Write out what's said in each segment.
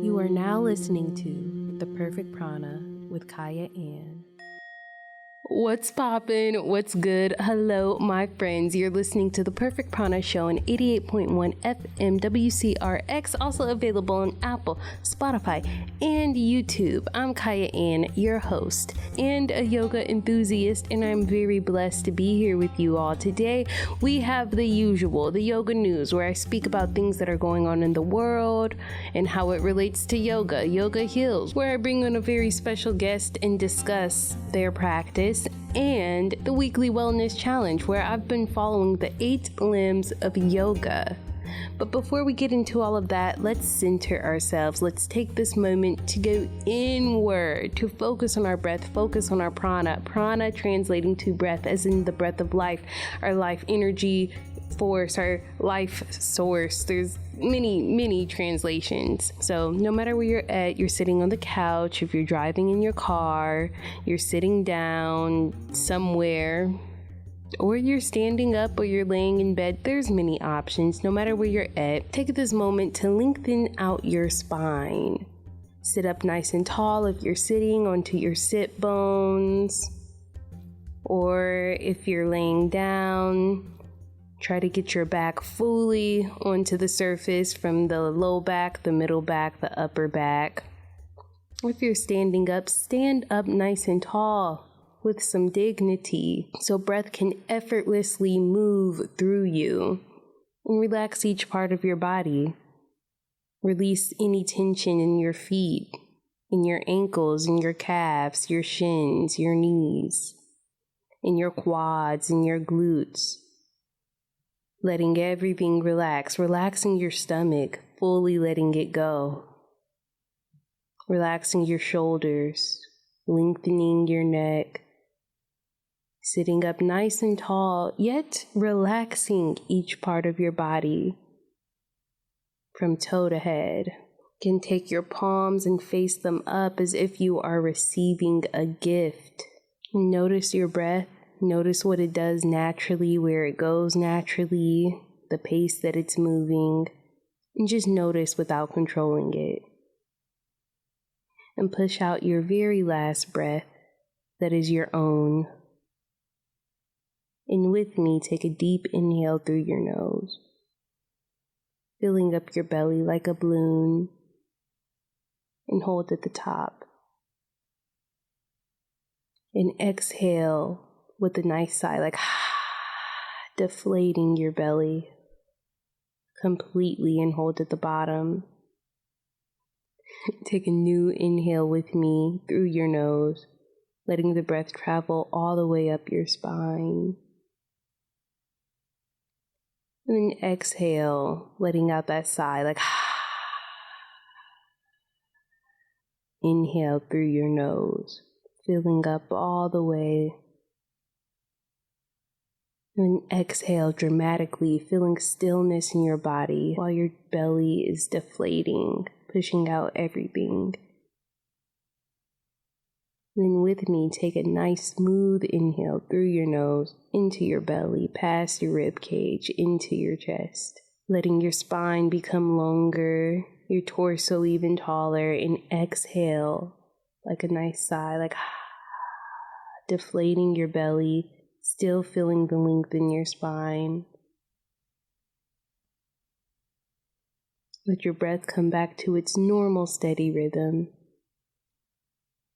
You are now listening to The Perfect Prana with Kyah Ann. What's poppin'? What's good? Hello, my friends. You're listening to The Perfect Prana Show on 88.1 FM WCRX, also available on Apple, Spotify, and YouTube. I'm Kyah Ann, your host and a yoga enthusiast, and I'm very blessed to be here with you all. Today, we have the usual, the yoga news, where I speak about things that are going on in the world and how it relates to yoga. Yoga Heals, where I bring on a very special guest and discuss their practice, and the weekly wellness challenge, where I've been following the 8 limbs of yoga. But before we get into all of that, let's center ourselves. Let's take this moment to go inward, to focus on our breath, focus on our prana. Prana translating to breath, as in the breath of life, our life energy force, our life source. There's many translations. So no matter where you're at, you're sitting on the couch, if you're driving in your car, you're sitting down somewhere, or you're standing up, or you're laying in bed, there's many options. No matter where you're at, take this moment to lengthen out your spine. Sit up nice and tall if you're sitting onto your sit bones, or if you're laying down, try to get your back fully onto the surface from the low back, the middle back, the upper back. If you're standing up, stand up nice and tall with some dignity so breath can effortlessly move through you. And relax each part of your body. Release any tension in your feet, in your ankles, in your calves, your shins, your knees, in your quads, in your glutes. Letting everything relax, relaxing your stomach, fully letting it go. Relaxing your shoulders, lengthening your neck. Sitting up nice and tall, yet relaxing each part of your body from toe to head. You can take your palms and face them up as if you are receiving a gift. Notice your breath. Notice what it does naturally, where it goes naturally, the pace that it's moving, and just notice without controlling it. And push out your very last breath that is your own. And with me, take a deep inhale through your nose, filling up your belly like a balloon, and hold at the top. And exhale with a nice sigh, like deflating your belly completely, and hold at the bottom. Take a new inhale with me through your nose, letting the breath travel all the way up your spine. And then exhale, letting out that sigh, like inhale through your nose, filling up all the way. And exhale dramatically, feeling stillness in your body while your belly is deflating, pushing out everything. Then with me, take a nice smooth inhale through your nose, into your belly, past your rib cage, into your chest, letting your spine become longer, your torso even taller, and exhale like a nice sigh, like deflating your belly, still feeling the length in your spine. Let your breath come back to its normal steady rhythm.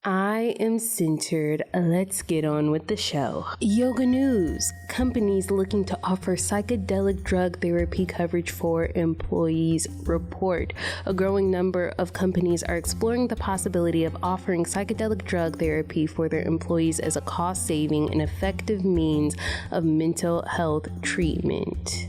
I am centered. Let's get on with the show. Yoga news. Companies looking to offer psychedelic drug therapy coverage for employees report. A growing number of companies are exploring the possibility of offering psychedelic drug therapy for their employees as a cost-saving and effective means of mental health treatment.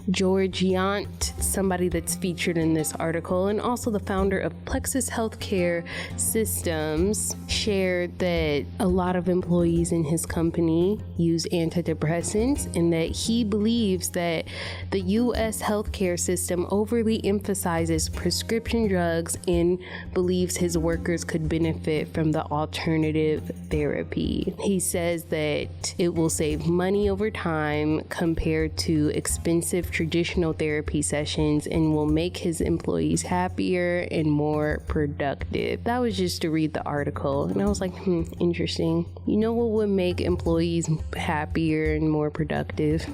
George Yant, somebody that's featured in this article, and also the founder of Plexus Healthcare Systems, shared that a lot of employees in his company use antidepressants, and that he believes that the U.S. healthcare system overly emphasizes prescription drugs and believes his workers could benefit from the alternative therapy. He says that it will save money over time compared to expensive traditional therapy sessions and will make his employees happier and more productive. That was just to read the article, and I was like, interesting. You know what would make employees happier and more productive?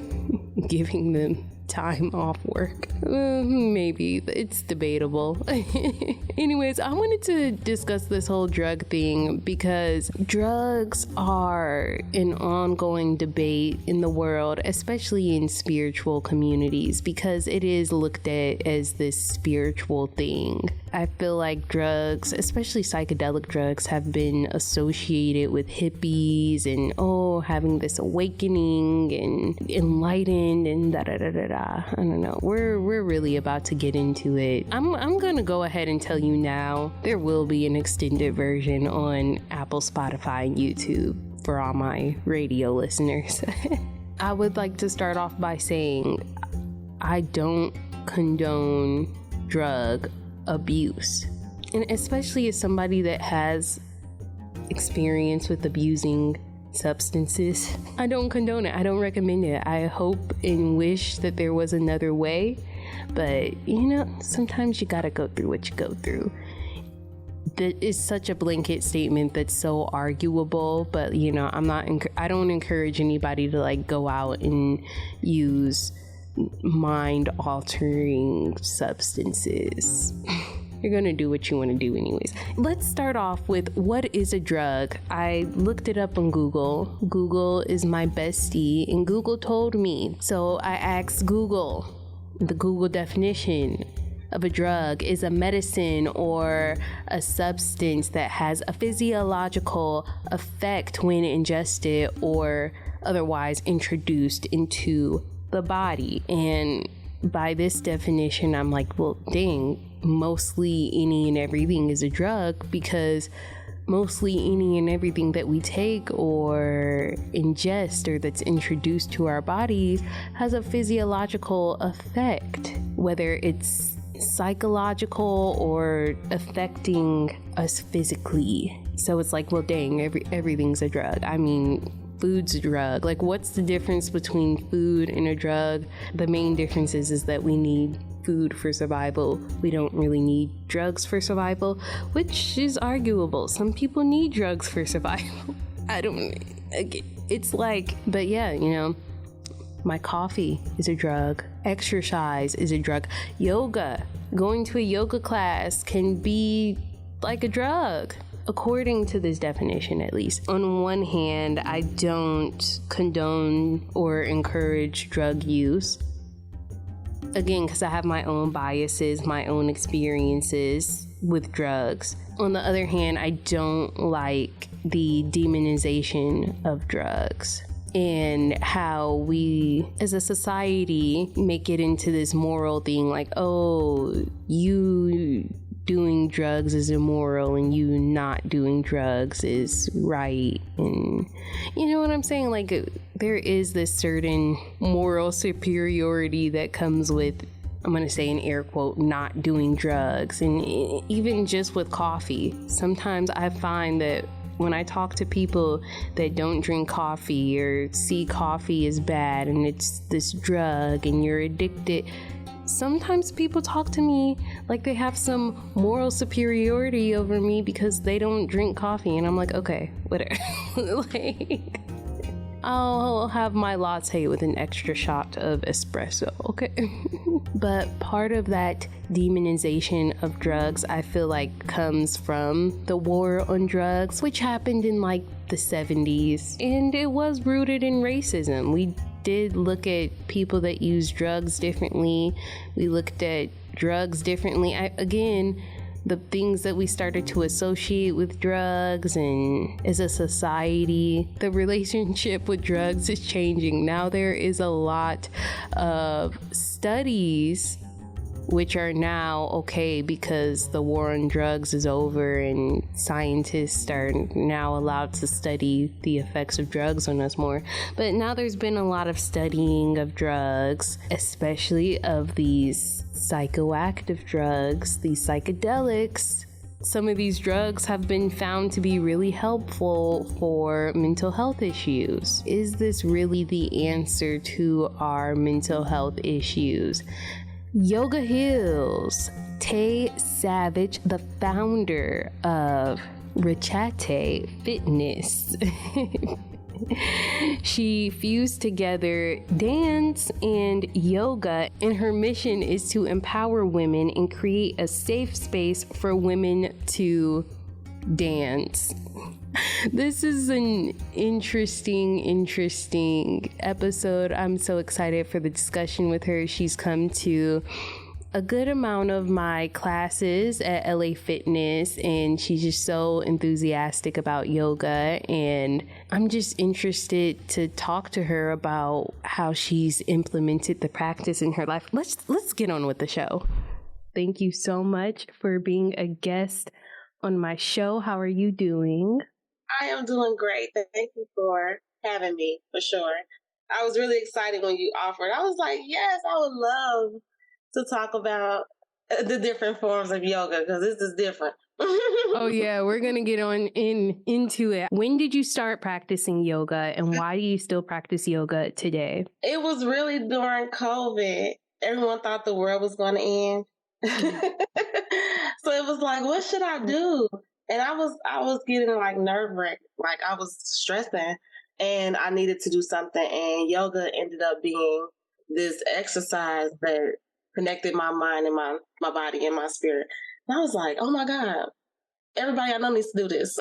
Giving them time off work. Maybe. It's debatable. Anyways, I wanted to discuss this whole drug thing because drugs are an ongoing debate in the world, especially in spiritual communities, because it is looked at as this spiritual thing. I feel like drugs, especially psychedelic drugs, have been associated with hippies and having this awakening and enlightened and da-da-da-da-da. I don't know. We're really about to get into it. I'm gonna go ahead and tell you now, there will be an extended version on Apple, Spotify, and YouTube for all my radio listeners. I would like to start off by saying I don't condone drug abuse, and especially as somebody that has experience with abusing substances, I don't condone it. I don't recommend it. I hope and wish that there was another way, but sometimes you gotta go through what you go through. That is such a blanket statement that's so arguable, but I don't encourage anybody to like go out and use mind altering substances. You're gonna do what you want to do anyways. Let's start off with what is a drug. I looked it up on Google. Google is my bestie, and Google told me. So I asked Google. The Google definition of a drug is a medicine or a substance that has a physiological effect when ingested or otherwise introduced into the body. And by this definition, I'm like, well, dang, mostly any and everything is a drug, because mostly any and everything that we take or ingest or that's introduced to our bodies has a physiological effect, whether it's psychological or affecting us physically. So it's like, well, dang, everything's a drug. I mean, food's a drug. Like, what's the difference between food and a drug? The main difference is that we need food for survival. We don't really need drugs for survival, which is arguable. Some people need drugs for survival. It's like, but yeah, my coffee is a drug. Exercise is a drug. Yoga, going to a yoga class can be like a drug, according to this definition, at least. On one hand, I don't condone or encourage drug use. Again, because I have my own biases, my own experiences with drugs. On the other hand, I don't like the demonization of drugs and how we as a society make it into this moral thing, like, oh, you doing drugs is immoral and you not doing drugs is right. And you know what I'm saying? Like, there is this certain moral superiority that comes with, I'm going to say in air quote, not doing drugs. And even just with coffee, sometimes I find that when I talk to people that don't drink coffee or see coffee as bad and it's this drug and you're addicted, sometimes people talk to me like they have some moral superiority over me because they don't drink coffee. And I'm like, okay, whatever. Like, I'll have my latte with an extra shot of espresso, okay? But part of that demonization of drugs, I feel like, comes from the war on drugs, which happened in like the 70s. And it was rooted in racism. We did look at people that use drugs differently. We looked at drugs differently. Again, the things that we started to associate with drugs, and as a society, the relationship with drugs is changing. Now there is a lot of studies which are now okay because the war on drugs is over and scientists are now allowed to study the effects of drugs on us more. But now there's been a lot of studying of drugs, especially of these psychoactive drugs, these psychedelics, some of these drugs have been found to be really helpful for mental health issues. Is this really the answer to our mental health issues? Yoga heals. Tay Savage, the founder of Rachete Fitness. She fused together dance and yoga, and her mission is to empower women and create a safe space for women to dance. This is an interesting episode. I'm so excited for the discussion with her. She's come to a good amount of my classes at LA Fitness, and she's just so enthusiastic about yoga, and I'm just interested to talk to her about how she's implemented the practice in her life. Let's get on with the show. Thank you so much for being a guest on my show. How are you doing? I am doing great. Thank you for having me, for sure. I was really excited when you offered. I was like, yes, I would love to talk about the different forms of yoga, because this is different. Oh yeah, we're gonna get into it. When did you start practicing yoga, and why do you still practice yoga today? It was really during COVID. Everyone thought the world was going to end. So it was like, what should I do? And I was getting like nerve wracked, like I was stressing, and I needed to do something. And yoga ended up being this exercise that connected my mind and my body and my spirit. And I was like, oh my God, everybody I know needs to do this.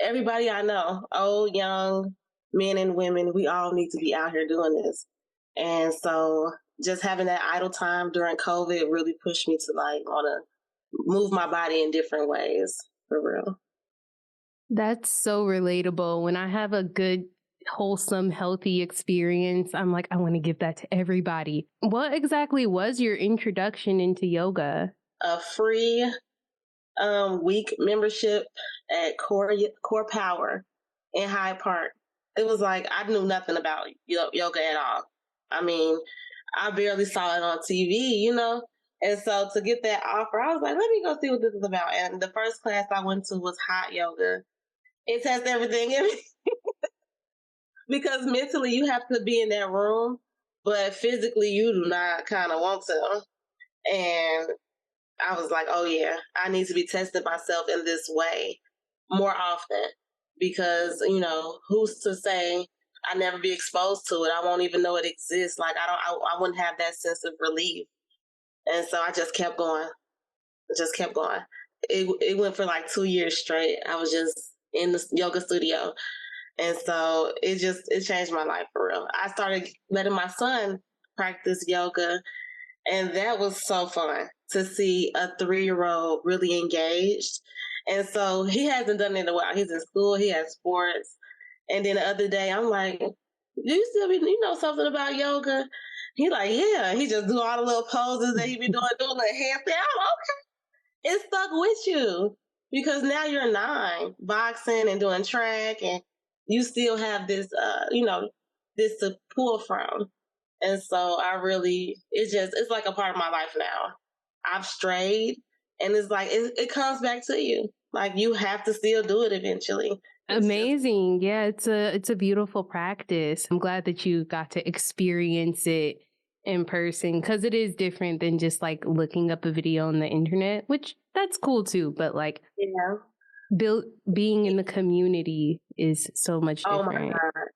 Everybody I know, old, young, men and women, we all need to be out here doing this. And so just having that idle time during COVID really pushed me to like want to move my body in different ways, for real. That's so relatable. When I have a good, wholesome, healthy experience, I'm like, I want to give that to everybody. What exactly was your introduction into yoga? A free week membership at Core Power in Hyde Park. It was like, I knew nothing about yoga at all. I mean, I barely saw it on TV, And so to get that offer, I was like, let me go see what this is about. And the first class I went to was hot yoga. It tests everything in me. Because mentally you have to be in that room, but physically you do not kind of want to. And I was like, oh yeah, I need to be testing myself in this way more often, because, who's to say I never be exposed to it? I won't even know it exists. Like I wouldn't have that sense of relief. And so I just kept going. It went for like 2 years straight. I was just in the yoga studio. And so it changed my life for real. I started letting my son practice yoga, and that was so fun to see a 3-year-old really engaged. And so he hasn't done it in a while. He's in school, he has sports. And then the other day I'm like, do you know something about yoga? He like, yeah. He just do all the little poses that he be doing like handstand. I'm okay. It stuck with you because now you're 9, boxing and doing track, and you still have this, this to pull from. And so it's like a part of my life now. I've strayed, and it's like, it comes back to you. Like you have to still do it eventually. Amazing. Yeah, it's a beautiful practice. I'm glad that you got to experience it in person, because it is different than just like looking up a video on the internet, which that's cool too. But like, being in the community is so much different. Oh my God.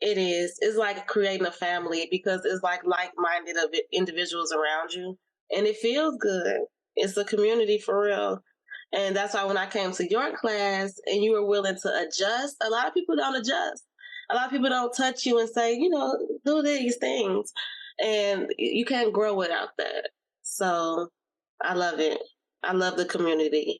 It is. It's like creating a family, because it's like-minded of individuals around you, and it feels good. It's a community for real. And that's why when I came to your class and you were willing to adjust, a lot of people don't adjust. A lot of people don't touch you and say, do these things. And you can't grow without that. So I love it. I love the community.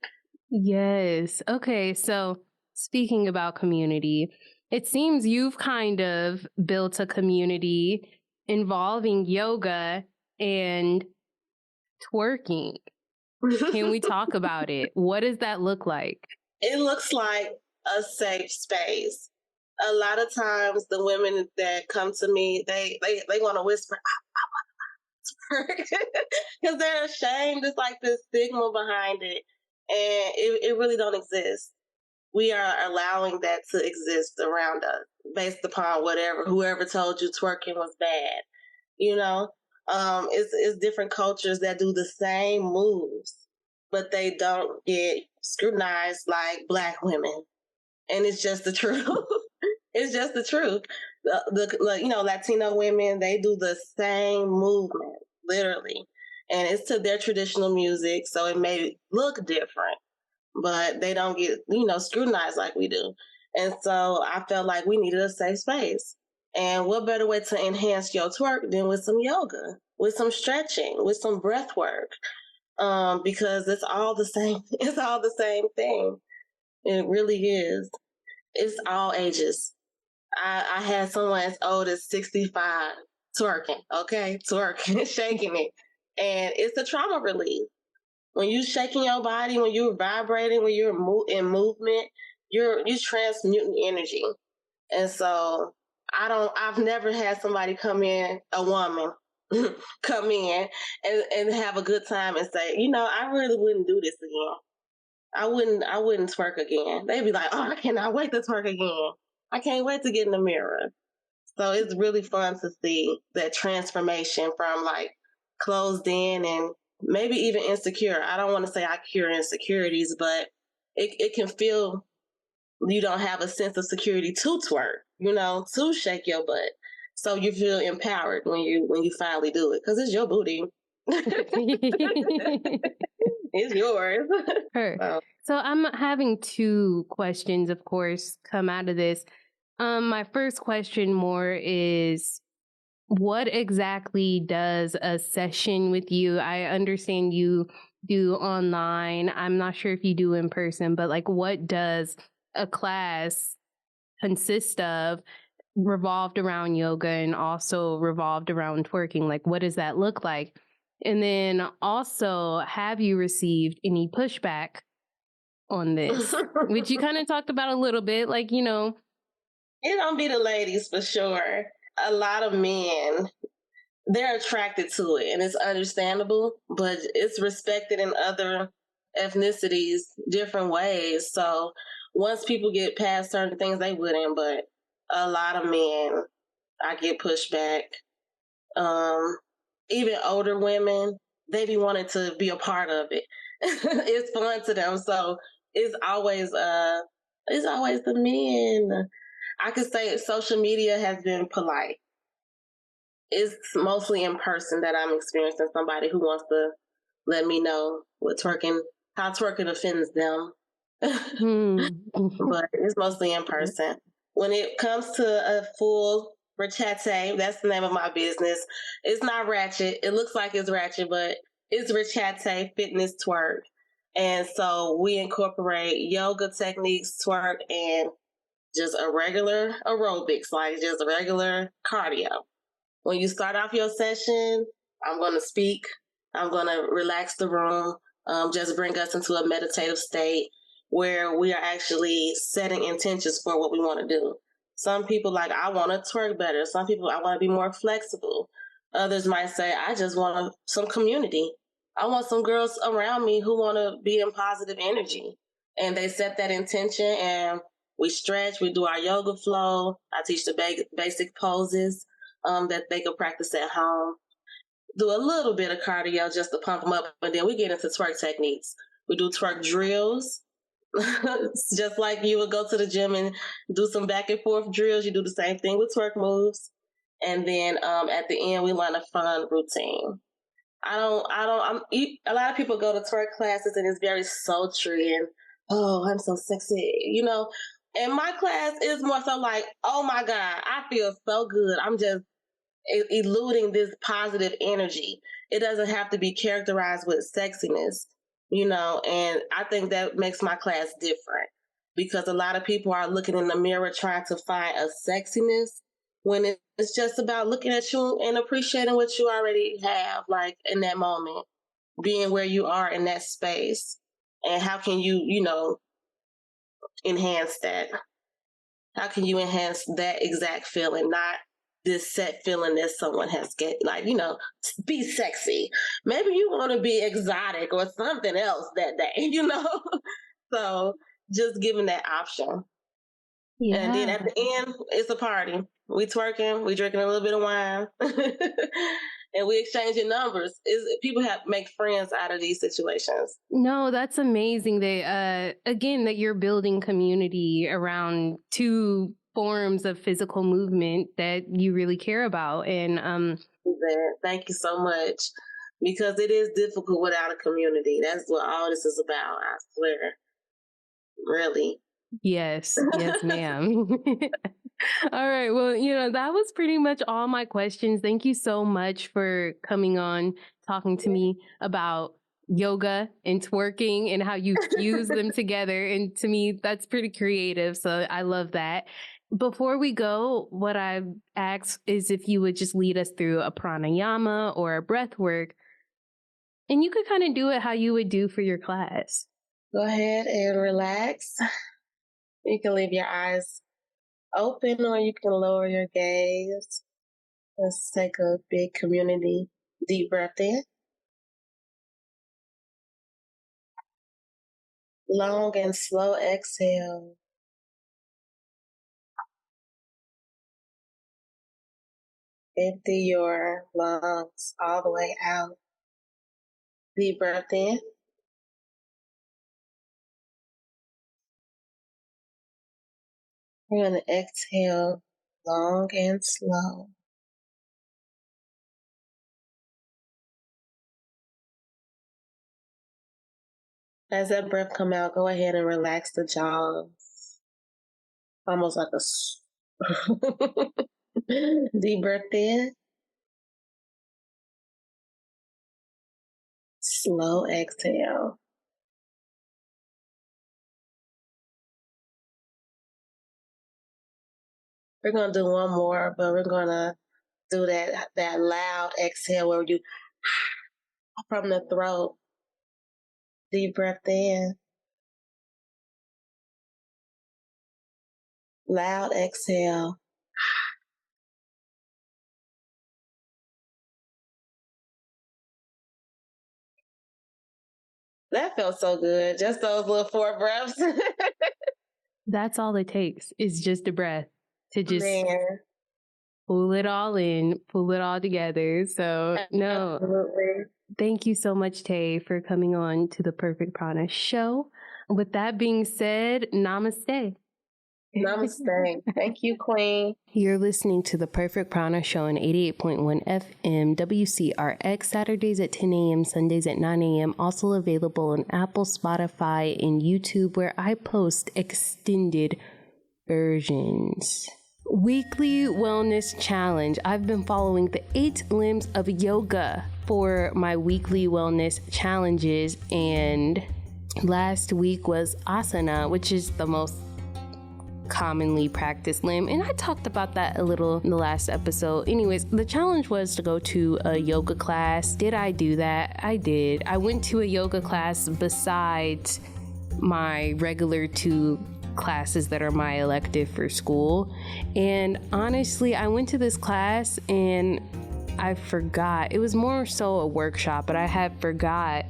Yes. Okay. So speaking about community, it seems you've kind of built a community involving yoga and twerking. Can we talk about it? What does that look like? It looks like a safe space. A lot of times the women that come to me, they want to whisper, I want to twerk, because they're ashamed. It's like this stigma behind it. And it really don't exist. We are allowing that to exist around us based upon whoever told you twerking was bad. You know, it's different cultures that do the same moves, but they don't get scrutinized like Black women. And it's just the truth. It's just the truth. Latino women, they do the same movement, literally. And it's to their traditional music, so it may look different, but they don't get, scrutinized like we do. And so I felt like we needed a safe space. And what better way to enhance your twerk than with some yoga, with some stretching, with some breath work? Because it's all the same. It's all the same thing. It really is. It's all ages. I had someone as old as 65 twerking, okay? Twerking, shaking it. And it's a trauma relief. When you're shaking your body, when you're vibrating, when you're in movement, you transmuting energy. And so I've never had somebody come in, a woman, come in and have a good time and say, I really wouldn't do this again. I wouldn't twerk again. They'd be like, oh, I cannot wait to twerk again. I can't wait to get in the mirror. So it's really fun to see that transformation from like closed in and maybe even insecure. I don't want to say I cure insecurities, but it can feel you don't have a sense of security to twerk, to shake your butt. So you feel empowered when you finally do it because it's your booty. It's yours. So I'm having two questions, of course, come out of this. My first question more is, what exactly does a session with you? I understand you do online. I'm not sure if you do in person, but like, what does a class consist of, revolved around yoga and also revolved around twerking? Like, what does that look like? And then also, have you received any pushback on this? Which you kind of talked about a little bit, like, It don't be the ladies for sure. A lot of men, they're attracted to it, and it's understandable, but it's respected in other ethnicities different ways. So once people get past certain things, they wouldn't, but a lot of men, I get pushback. Even older women, they be wanting to be a part of it. It's fun to them. So it's always the men. I could say social media has been polite. It's mostly in person that I'm experiencing somebody who wants to let me know how twerking offends them. But it's mostly in person. When it comes to a full Rachete, that's the name of my business. It's not ratchet. It looks like it's ratchet, but it's Rachete Fitness Twerk. And so we incorporate yoga techniques, twerk, and just a regular aerobics, like just a regular cardio. When you start off your session, I'm going to speak. I'm going to relax the room, just bring us into a meditative state where we are actually setting intentions for what we want to do. Some people I want to twerk better. Some people, I want to be more flexible. Others might say, I just want some community. I want some girls around me who want to be in positive energy. And they set that intention, and we stretch, we do our yoga flow. I teach the basic poses that they could practice at home. Do a little bit of cardio just to pump them up, and then we get into twerk techniques. We do twerk drills. Just like you would go to the gym and do some back and forth drills, you do the same thing with twerk moves. And then at the end, we learn a fun routine. A lot of people go to twerk classes and it's very sultry and, oh, I'm so sexy, And my class is more so like, oh my God, I feel so good. I'm just eluding this positive energy. It doesn't have to be characterized with sexiness, and I think that makes my class different because a lot of people are looking in the mirror trying to find a sexiness when it's just about looking at you and appreciating what you already have, like in that moment, being where you are in that space. And how can you, enhance that? How can you enhance that exact feeling, not this set feeling that someone has get, like, be sexy. Maybe you want to be exotic or something else that day, So just giving that option. Yeah. And then at the end, it's a party. We twerking, we drinking a little bit of wine, and we exchanging numbers. People make friends out of these situations. No, that's amazing. That that you're building community around two forms of physical movement that you really care about. And thank you so much, because it is difficult without a community. That's what all this is about, I swear. Really. Yes, ma'am. All right. Well, that was pretty much all my questions. Thank you so much for coming on, talking to me about yoga and twerking and how you fuse them together. And to me, that's pretty creative. So I love that. Before we go, what I've asked is if you would just lead us through a pranayama or a breath work. And you could kind of do it how you would do for your class. Go ahead and relax. You can leave your eyes open or you can lower your gaze. Let's take a big community deep breath in. Long and slow exhale. Empty your lungs all the way out. Deep breath in. We're going to exhale long and slow. As that breath come out, go ahead and relax the jaws. Almost like a deep breath in. Slow exhale. We're going to do one more, but we're going to do that loud exhale where you from the throat. Deep breath in. Loud exhale. That felt so good. Just those little 4 breaths. That's all it takes is just a breath to just pull it all in, pull it all together. So, no. Absolutely. Thank you so much, Tay, for coming on to the Perfect Prana show. With that being said, namaste. Namaste. Thank you, Queen. You're listening to the Perfect Prana show on 88.1 FM, WCRX, Saturdays at 10 a.m., Sundays at 9 a.m., also available on Apple, Spotify, and YouTube, where I post extended versions. Weekly Wellness Challenge. I've been following the 8 limbs of yoga for my weekly wellness challenges, and last week was asana, which is the most commonly practiced limb, and I talked about that a little in the last episode. Anyways, the challenge was to go to a yoga class. Did I do that? I did. I went to a yoga class besides my regular 2 classes that are my elective for school, and honestly, I went to this class and I forgot. It was more so a workshop, but I had forgot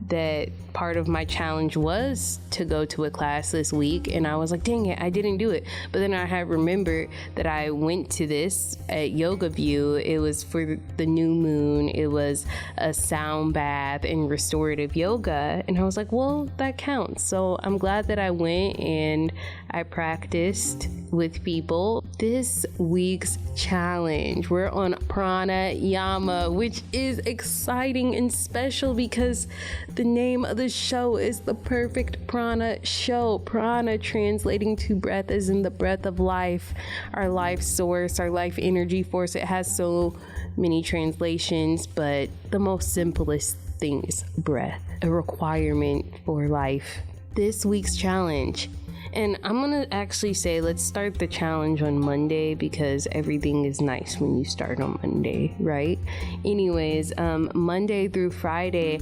that part of my challenge was to go to a class this week, and I was like, dang it, I didn't do it. But then I had remembered that I went to this at Yoga View. It was for the new moon. It was a sound bath and restorative yoga, and I was like, well, that counts. So I'm glad that I went and I practiced with people. This week's challenge, we're on pranayama, which is exciting and special because the name of the show is the Perfect Prana Show. Prana translating to breath as in the breath of life, our life source, our life energy force. It has so many translations, but the most simplest thing is breath, a requirement for life. This week's challenge, and I'm gonna actually say let's start the challenge on Monday because everything is nice when you start on Monday, right? Anyways, Monday through Friday,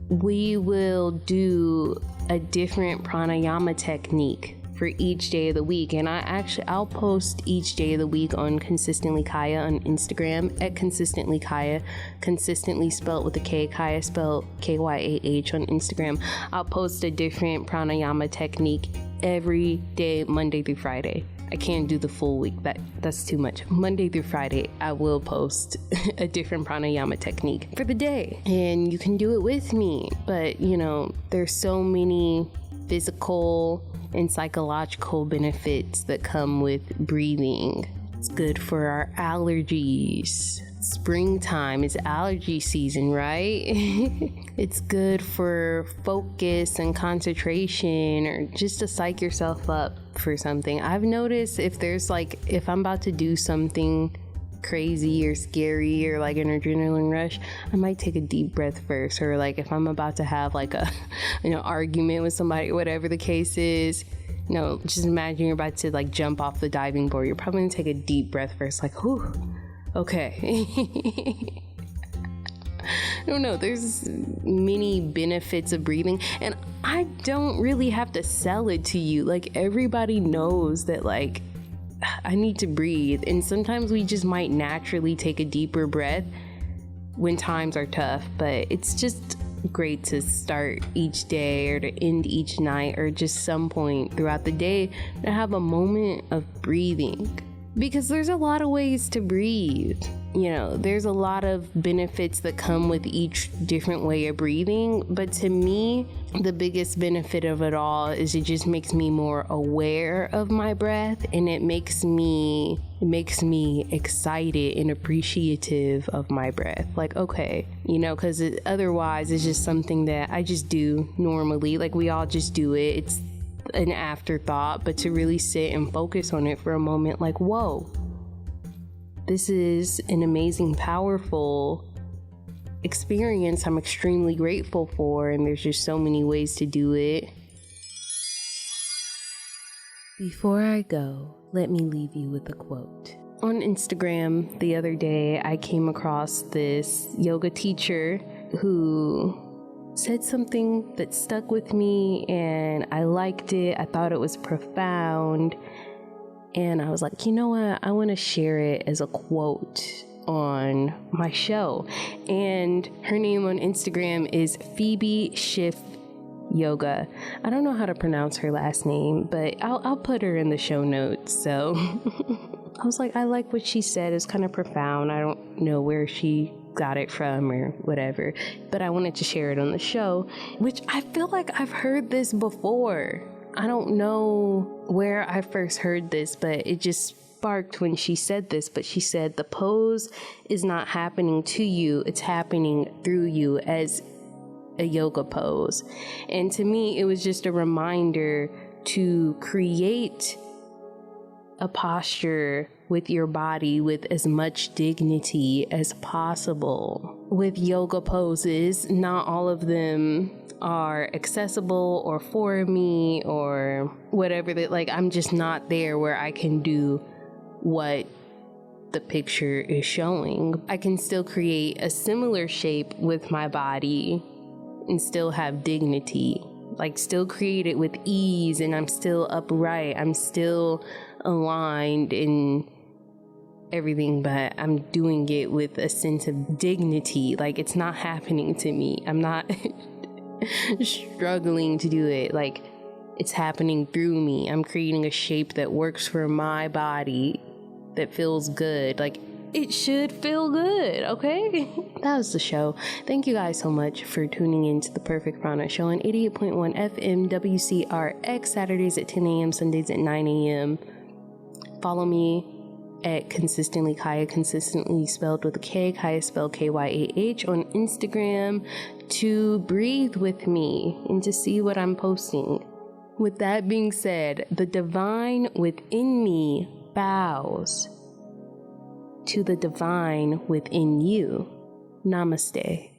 we will do a different pranayama technique for each day of the week. And I'll post each day of the week on Consistently Kyah on Instagram at Consistently Kyah, consistently spelled with a K, Kyah spelled Kyah on Instagram. I'll post a different pranayama technique every day, Monday through Friday. I can't do the full week. That's too much. Monday through Friday, I will post a different pranayama technique for the day. And you can do it with me. But, there's so many physical and psychological benefits that come with breathing. It's good for our allergies. Springtime is allergy season, right? It's good for focus and concentration, or just to psych yourself up for something. I've noticed if I'm about to do something crazy or scary or like an adrenaline rush, I might take a deep breath first. Or like if I'm about to have like a argument with somebody, whatever the case is, just imagine you're about to like jump off the diving board. You're probably gonna take a deep breath first, like, whew, okay. I don't know, there's many benefits of breathing, and I don't really have to sell it to you. Like, everybody knows that, like, I need to breathe, and sometimes we just might naturally take a deeper breath when times are tough, but it's just great to start each day or to end each night or just some point throughout the day to have a moment of breathing. Because there's a lot of ways to breathe. There's a lot of benefits that come with each different way of breathing. But to me, the biggest benefit of it all is it just makes me more aware of my breath, and it makes me excited and appreciative of my breath. Like, okay, because otherwise it's just something that I just do normally. Like, we all just do it. It's an afterthought, but to really sit and focus on it for a moment, like, whoa, this is an amazing, powerful experience I'm extremely grateful for, and there's just so many ways to do it. Before I go, let me leave you with a quote. On Instagram the other day, I came across this yoga teacher who said something that stuck with me, and I liked it. I thought it was profound, and I was like, you know what? I want to share it as a quote on my show. And her name on Instagram is Phoebe Schiff Yoga. I don't know how to pronounce her last name, but I'll put her in the show notes. So I was like, I like what she said. It's kind of profound. I don't know where she got it from or whatever, but I wanted to share it on the show, which I feel like I've heard this before. I don't know where I first heard this, but it just sparked when she said this. But she said, the pose is not happening to you, it's happening through you as a yoga pose. And to me, it was just a reminder to create a posture with your body with as much dignity as possible. With yoga poses, not all of them are accessible or for me or whatever. That, like, I'm just not there where I can do what the picture is showing. I can still create a similar shape with my body and still have dignity. Like, still create it with ease, and I'm still upright, I'm still aligned in everything, but I'm doing it with a sense of dignity. Like, it's not happening to me. I'm not struggling to do it. Like, it's happening through me. I'm creating a shape that works for my body, that feels good. Like, it should feel good, okay? That was the show. Thank you guys so much for tuning in to the Perfect Prana Show on 88.1 FM WCRX, Saturdays at 10 a.m., Sundays at 9 a.m. Follow me at Consistently Kyah, consistently spelled with a K, Kyah spelled Kyah, on Instagram to breathe with me and to see what I'm posting. With that being said, the divine within me bows to the divine within you. Namaste.